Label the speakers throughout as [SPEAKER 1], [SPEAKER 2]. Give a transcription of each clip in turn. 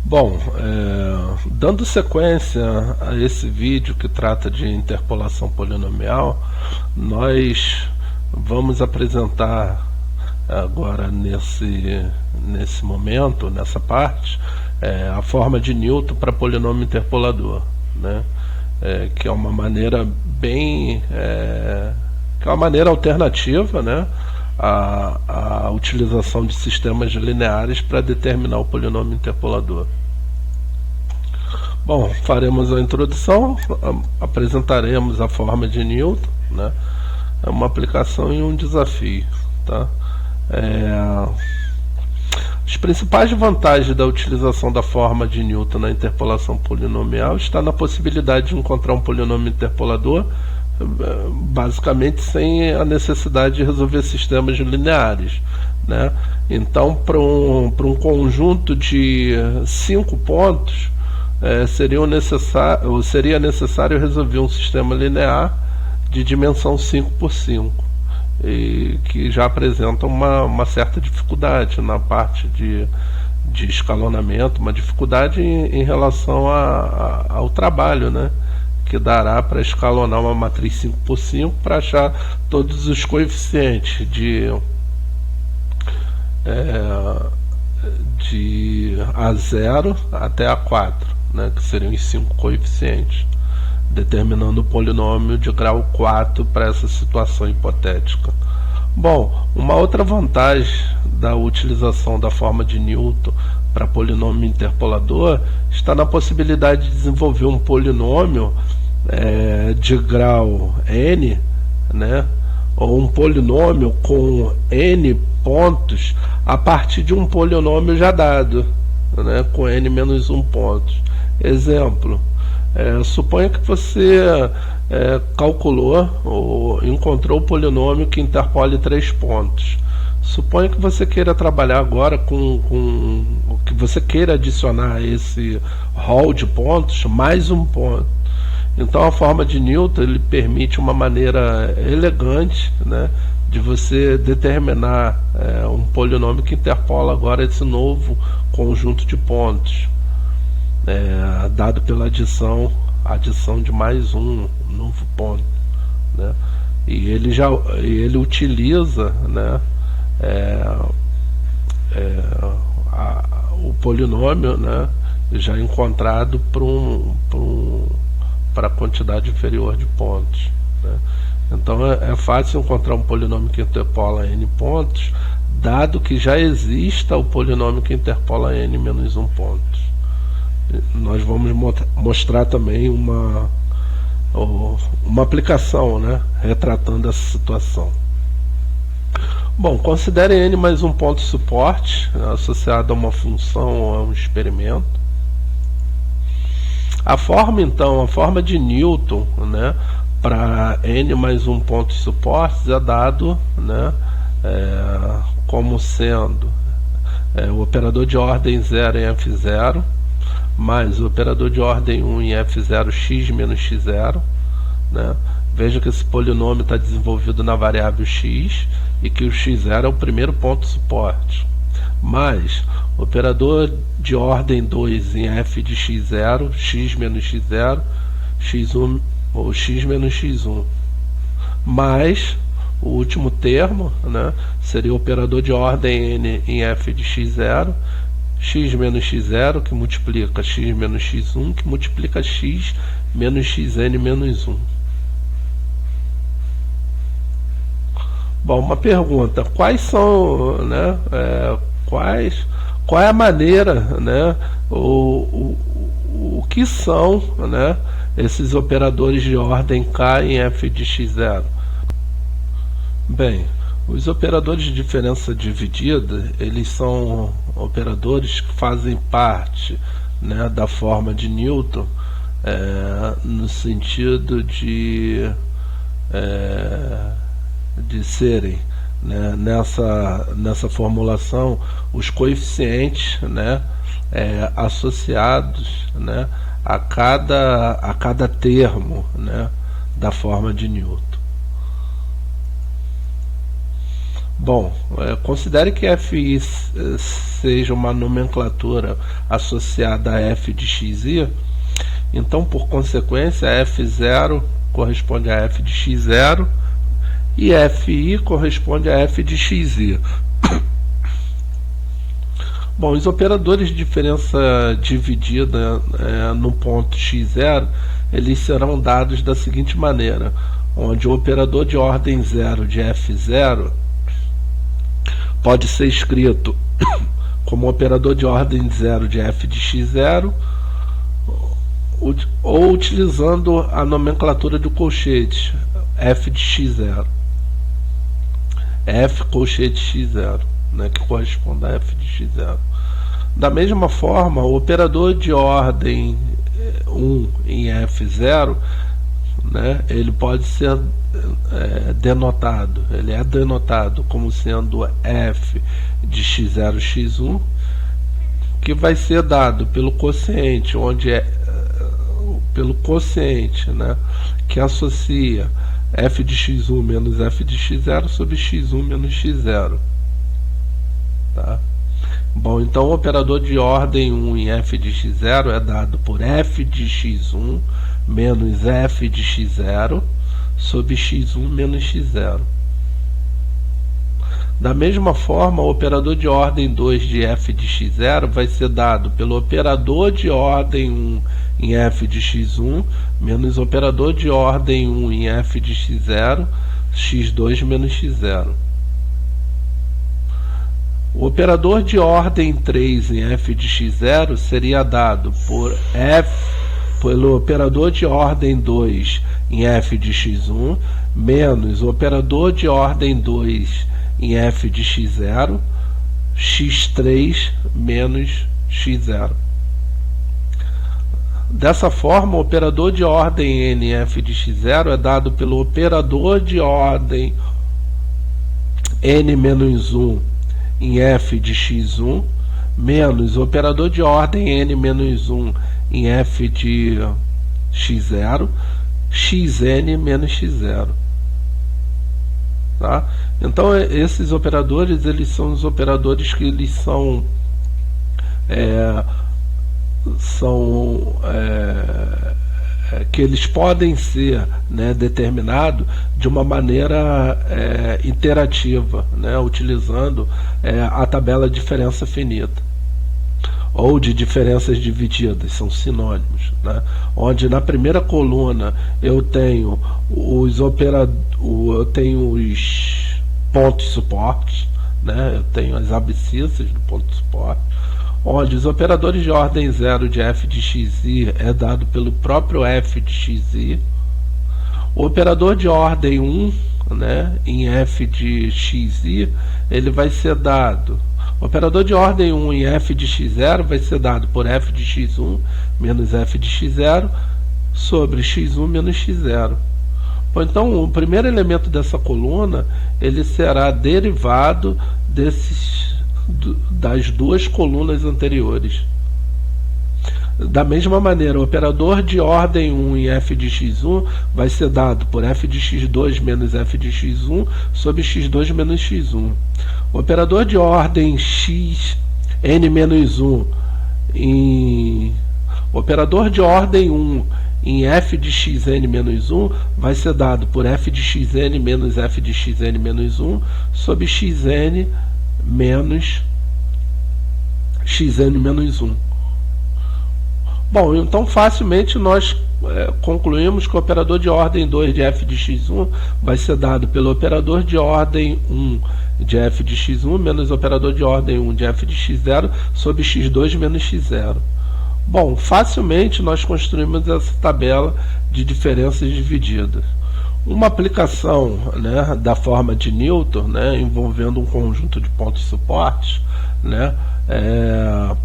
[SPEAKER 1] Bom, dando sequência a esse vídeo que trata de interpolação polinomial, nós vamos apresentar agora nesse momento, nessa parte, a forma de Newton para polinômio interpolador, né? Que é uma maneira que é uma maneira alternativa, né, à utilização de sistemas lineares para determinar o polinômio interpolador. Bom, faremos a introdução, apresentaremos a forma de Newton, né, uma aplicação e um desafio, tá? As principais vantagens da utilização da forma de Newton na interpolação polinomial está na possibilidade de encontrar um polinômio interpolador basicamente sem a necessidade de resolver sistemas lineares, né? Então, para um conjunto de 5 pontos, seria necessário resolver um sistema linear de dimensão 5 por 5, e que já apresenta uma certa dificuldade na parte de escalonamento, uma dificuldade em relação ao trabalho, né, que dará para escalonar uma matriz 5 por 5 para achar todos os coeficientes de A0 até A4, né, que seriam os 5 coeficientes, determinando o polinômio de grau 4 para essa situação hipotética. Bom, uma outra vantagem da utilização da forma de Newton para polinômio interpolador está na possibilidade de desenvolver um polinômio de grau n, né, ou um polinômio com n pontos a partir de um polinômio já dado, né, com n menos 1 pontos. Exemplo, suponha que você calculou ou encontrou o polinômio que interpole 3 pontos. Suponha que você queira trabalhar agora que você queira adicionar a esse rol de pontos mais um ponto. Então a forma de Newton ele permite uma maneira elegante, né, de você determinar um polinômio que interpola agora esse novo conjunto de pontos, dado pela adição de mais um novo ponto, né? E ele utiliza, né, o polinômio, né, já encontrado para a quantidade inferior de pontos, né? Então é fácil encontrar um polinômio que interpola n pontos, dado que já exista o polinômio que interpola n menos 1 pontos. Nós vamos mostrar também uma aplicação, né, retratando essa situação. Bom, considere n mais um ponto de suporte associado a uma função ou a um experimento. A forma de Newton, né, para n mais um ponto de suporte é dado, né, como sendo o operador de ordem 0 em f0 mais o operador de ordem 1 em f0 x menos x0, né? Veja que esse polinômio está desenvolvido na variável x e que o x0 é o primeiro ponto de suporte, mais o operador de ordem 2 em f de x0, x menos x0, x1 ou x menos x1, mais o último termo, né, seria o operador de ordem n em f de x0, x menos x0 que multiplica x menos x1 que multiplica x menos xn menos 1. Bom, uma pergunta: quais são, né, qual é a maneira, né, o que são, né, esses operadores de ordem k em f de x0? Bem, os operadores de diferença dividida, eles são operadores que fazem parte, né, da forma de Newton, no sentido de serem, né, nessa formulação os coeficientes, né, associados, né, a cada termo, né, da forma de Newton. Bom, considere que FI seja uma nomenclatura associada a f de xi, então por consequência f0 corresponde a f de x0 e FI corresponde a f de xi. Bom, os operadores de diferença dividida no ponto x0, eles serão dados da seguinte maneira, onde o operador de ordem 0 de f0 pode ser escrito como operador de ordem 0 de f de x0 ou utilizando a nomenclatura de colchete f de x0, f colchete x0, né, que corresponde a f de x0. Da mesma forma, o operador de ordem 1 em f0, né, ele pode ser denotado, ele é denotado como sendo f de x0 x1, que vai ser dado pelo quociente, pelo quociente, né, que associa f de x1 menos f de x0 sobre x1 menos x0. Tá? Bom, então o operador de ordem 1 em f de x0 é dado por f de x1 menos f de x0 sobre x1 menos x0. Da mesma forma, o operador de ordem 2 de f de x0 vai ser dado pelo operador de ordem 1 em f de x1 menos o operador de ordem 1 em f de x0, x2 menos x0. O operador de ordem 3 em f de x0 seria dado pelo operador de ordem 2 em f de x1 menos o operador de ordem 2 em f de x0, x3 menos x0. Dessa forma, o operador de ordem n em f de x0 é dado pelo operador de ordem n menos 1 em f de x1 menos o operador de ordem n menos 1 em f de x0, xn menos x0. Tá? Então esses operadores, eles são os operadores que eles que eles podem ser, né, determinados de uma maneira iterativa, né, utilizando a tabela de diferença finita ou de diferenças divididas, são sinônimos, né, onde na primeira coluna eu tenho os pontos suportes, né, eu tenho as abscissas do ponto de suporte, onde os operadores de ordem 0 de f de xi é dado pelo próprio f de xi. O operador de ordem 1, né, em f de xi, ele vai ser dado. O operador de ordem 1 em f de x0 vai ser dado por f de x1 menos f de x0 sobre x1 menos x0. Bom, então o primeiro elemento dessa coluna, ele será derivado das duas colunas anteriores. Da mesma maneira, o operador de ordem 1 em f de x1 vai ser dado por f de x2 menos f de x1 sobre x2 menos x1. O operador de ordem x n menos 1 em operador de ordem 1 em f de xn menos 1 vai ser dado por f de xn menos f de xn menos 1 sobre xn menos xn menos 1. Bom, então facilmente nós concluímos que o operador de ordem 2 de f de x1 vai ser dado pelo operador de ordem 1 de f de x1 menos o operador de ordem 1 de f de x0 sobre x2 menos x0. Bom, facilmente nós construímos essa tabela de diferenças divididas. Uma aplicação, né, da forma de Newton, né, envolvendo um conjunto de pontos suportes, né,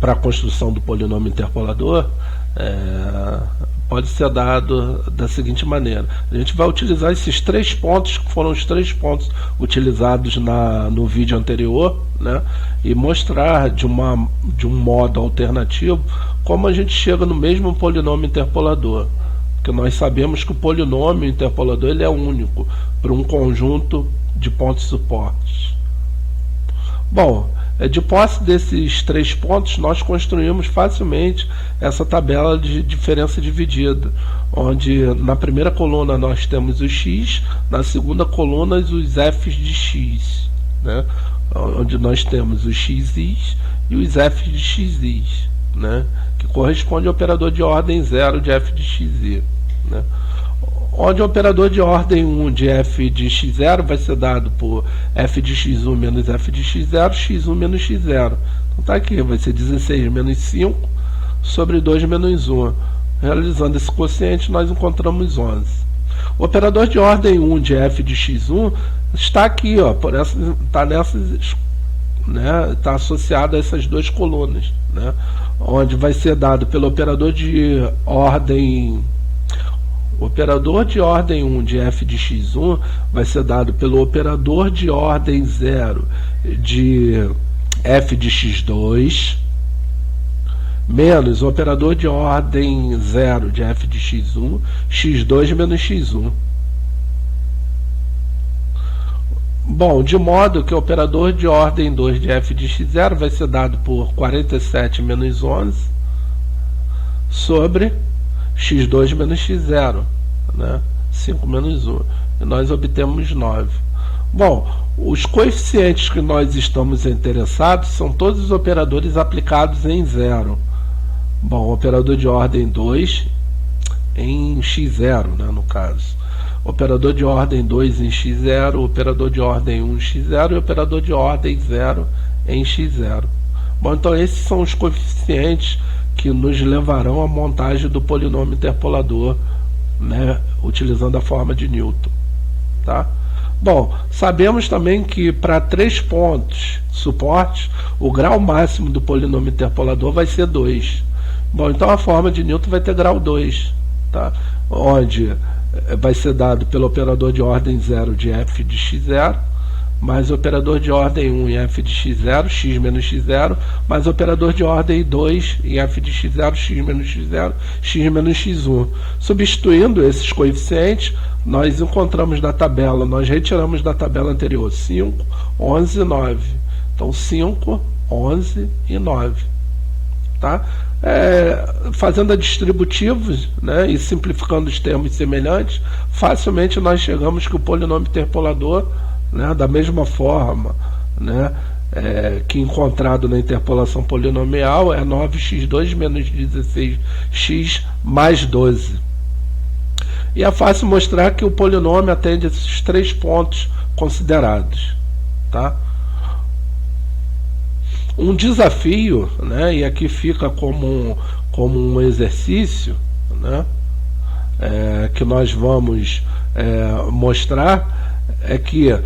[SPEAKER 1] para a construção do polinômio interpolador, pode ser dado da seguinte maneira. A gente vai utilizar esses três pontos, que foram os três pontos utilizados no vídeo anterior, né, e mostrar de um modo alternativo como a gente chega no mesmo polinômio interpolador. Porque nós sabemos que o polinômio interpolador ele é único para um conjunto de pontos suportes. Bom, de posse desses 3 pontos, nós construímos facilmente essa tabela de diferença dividida, onde na primeira coluna nós temos o x, na segunda coluna os f's de x, né? Onde nós temos os x's e os f's de x's, né? Que corresponde ao operador de ordem 0 de f de xi, né? Onde o operador de ordem 1 de f de x0 vai ser dado por f de x1 menos f de x0, x1 menos x0. Então tá aqui, vai ser 16 menos 5 sobre 2 menos 1. Realizando esse quociente, nós encontramos 11. O operador de ordem 1 de f de x1 está aqui, ó, está nessas, né, está associado a essas 2 colunas, né, onde vai ser dado pelo operador de ordem... O operador de ordem 1 de f de x1 vai ser dado pelo operador de ordem 0 de f de x2 menos o operador de ordem 0 de f de x1, x2 menos x1. Bom, de modo que o operador de ordem 2 de f de x0 vai ser dado por 47 menos 11 sobre x2 menos x0, né? 5 menos 1. E nós obtemos 9. Bom, os coeficientes que nós estamos interessados são todos os operadores aplicados em 0. Bom, o operador de ordem 2 em x0, né, no caso. Operador de ordem 2 em x0, operador de ordem 1 em x0 e operador de ordem 0 em x0. Bom, então esses são os coeficientes que nos levarão à montagem do polinômio interpolador, né, utilizando a forma de Newton, tá? Bom, sabemos também que para 3 pontos suportes, o grau máximo do polinômio interpolador vai ser 2. Bom, então a forma de Newton vai ter grau 2, tá? Onde vai ser dado pelo operador de ordem 0 de f de x0, mais o operador de ordem 1 em f de x0, x menos x0, mais o operador de ordem 2 em f de x0, x menos x0, x menos x1. Substituindo esses coeficientes, nós encontramos da tabela, nós retiramos da tabela anterior 5, 11 e 9. Então 5, 11 e 9. Tá? Fazendo a distributivos, né, e simplificando os termos semelhantes, facilmente nós chegamos que o polinômio interpolador, né, da mesma forma, né, que encontrado na interpolação polinomial é 9x2 menos 16x mais 12. E é fácil mostrar que o polinômio atende a esses 3 pontos considerados, tá? Um desafio, né, e aqui fica como um exercício, né, que nós vamos mostrar, é que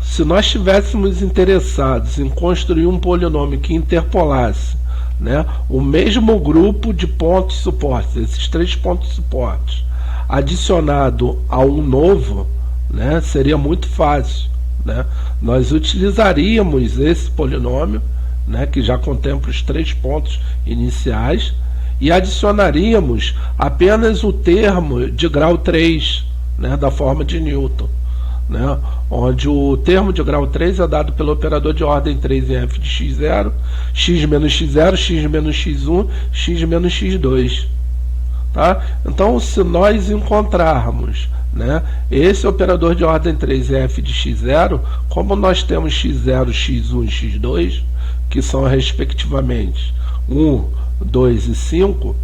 [SPEAKER 1] se nós estivéssemos interessados em construir um polinômio que interpolasse, né, o mesmo grupo de pontos suportes, esses 3 pontos suportes, adicionado a um novo, né, seria muito fácil, né? Nós utilizaríamos esse polinômio, né, que já contempla os 3 pontos iniciais, e adicionaríamos apenas o termo de grau 3, né, da forma de Newton, né, onde o termo de grau 3 é dado pelo operador de ordem 3 em f de x0, x menos x0, x menos x1, x menos x2. Tá? Então, se nós encontrarmos, né, esse operador de ordem 3 em f de x0, como nós temos x0, x1 e x2, que são respectivamente 1, 2 e 5,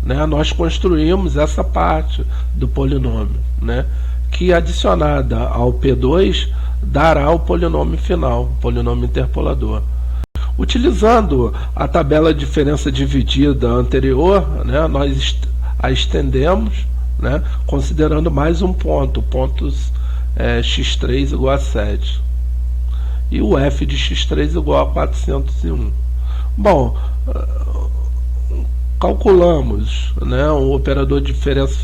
[SPEAKER 1] né, nós construímos essa parte do polinômio, né, que adicionada ao P2 dará o polinômio final, o polinômio interpolador. Utilizando a tabela de diferença dividida anterior, né, nós a estendemos, né, considerando mais um ponto, pontos x3 igual a 7 e o f de x3 igual a 401. Bom, calculamos, né, o operador de diferença,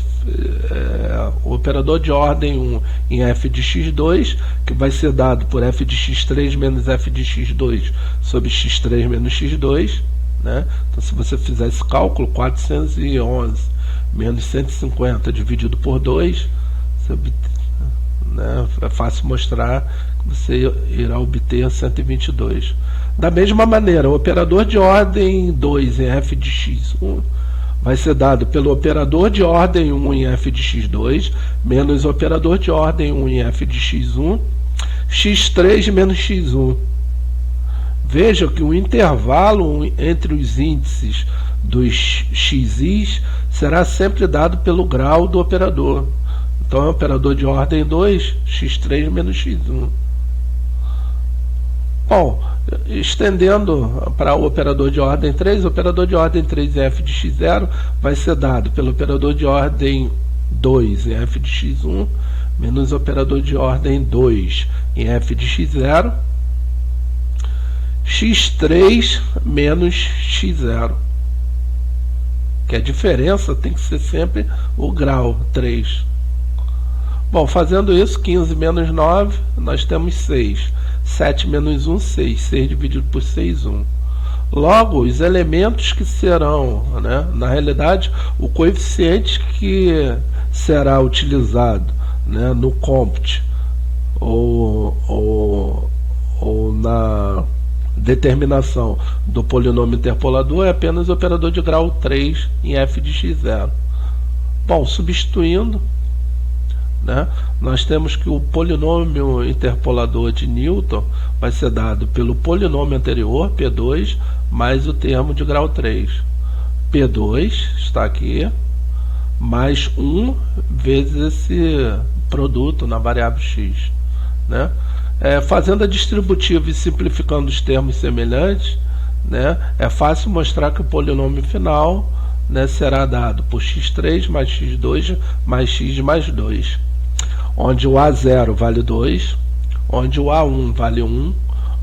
[SPEAKER 1] o operador de ordem 1 em f de x2, que vai ser dado por f de x3 menos f de x2 sobre x3 menos x2, né? Então, se você fizer esse cálculo, 411 menos 150 dividido por 2, né, é fácil mostrar que você irá obter 122. Da mesma maneira, o operador de ordem 2 em f de x1 vai ser dado pelo operador de ordem 1 em f de x2 menos o operador de ordem 1 em f de x1, x3 menos x1. Veja que o intervalo entre os índices dos xis será sempre dado pelo grau do operador. Então é o operador de ordem 2, x3 menos x1. Bom, estendendo para o operador de ordem 3, o operador de ordem 3 em f de x0 vai ser dado pelo operador de ordem 2 em f de x1 menos o operador de ordem 2 em f de x0, x3 menos x0, que a diferença tem que ser sempre o grau 3. Bom, fazendo isso, 15 menos 9, nós temos 6. 7 menos 1, 6. 6 dividido por 6, 1. Logo, os elementos que serão, né, na realidade, o coeficiente que será utilizado, né, no comput ou na determinação do polinômio interpolador é apenas o operador de grau 3 em f de x0. Bom, substituindo, né, nós temos que o polinômio interpolador de Newton vai ser dado pelo polinômio anterior, P2, mais o termo de grau 3. P2 está aqui, mais 1 vezes esse produto na variável x. Né? Fazendo a distributiva e simplificando os termos semelhantes, né, é fácil mostrar que o polinômio final, né, será dado por x3 mais x2 mais x mais 2. Onde o A0 vale 2, onde o A1 vale 1,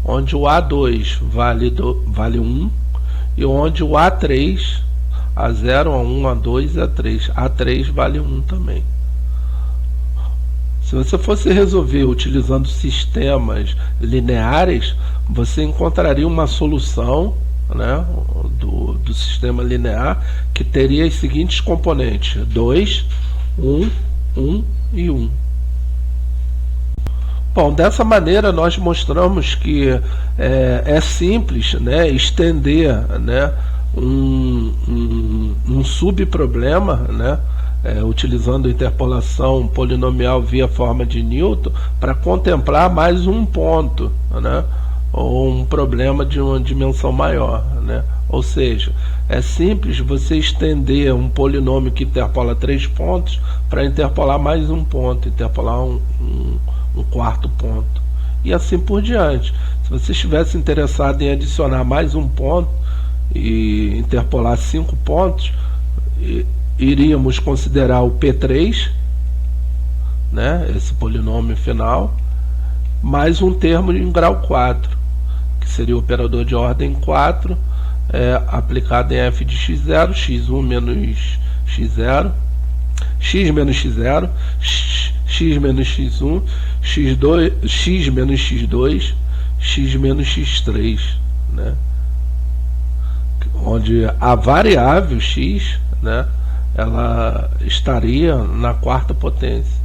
[SPEAKER 1] onde o A2 vale 1 e onde o A3, A0, A1, A2 e A3, A3 vale 1 também. Se você fosse resolver utilizando sistemas lineares, você encontraria uma solução, né, do sistema linear que teria os seguintes componentes: 2, 1, 1 e 1. Bom, dessa maneira nós mostramos que é simples, né, estender, né, um subproblema, né, utilizando interpolação polinomial via forma de Newton para contemplar mais um ponto, né, ou um problema de uma dimensão maior, né? Ou seja, é simples você estender um polinômio que interpola 3 pontos para interpolar mais um ponto, interpolar um quarto ponto, e assim por diante. Se você estivesse interessado em adicionar mais um ponto e interpolar 5 pontos, iríamos considerar o P3, né, esse polinômio final, mais um termo em grau 4, que seria o operador de ordem 4, aplicado em f de x0, x1 menos x0, x menos x0, x menos x1, x menos x2, x menos x3, né? Onde a variável x, né, ela estaria na quarta potência,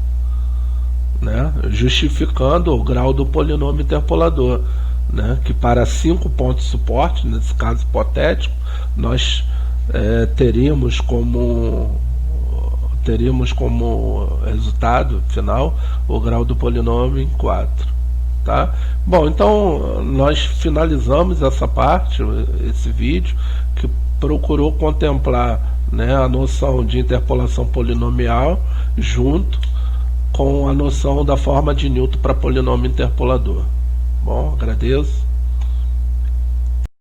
[SPEAKER 1] né, justificando o grau do polinômio interpolador, né, que para 5 pontos de suporte, nesse caso hipotético, nós teríamos como resultado final o grau do polinômio em 4. Tá? Bom, então nós finalizamos essa parte, esse vídeo, que procurou contemplar, né, a noção de interpolação polinomial junto com a noção da forma de Newton para polinômio interpolador. Bom, agradeço.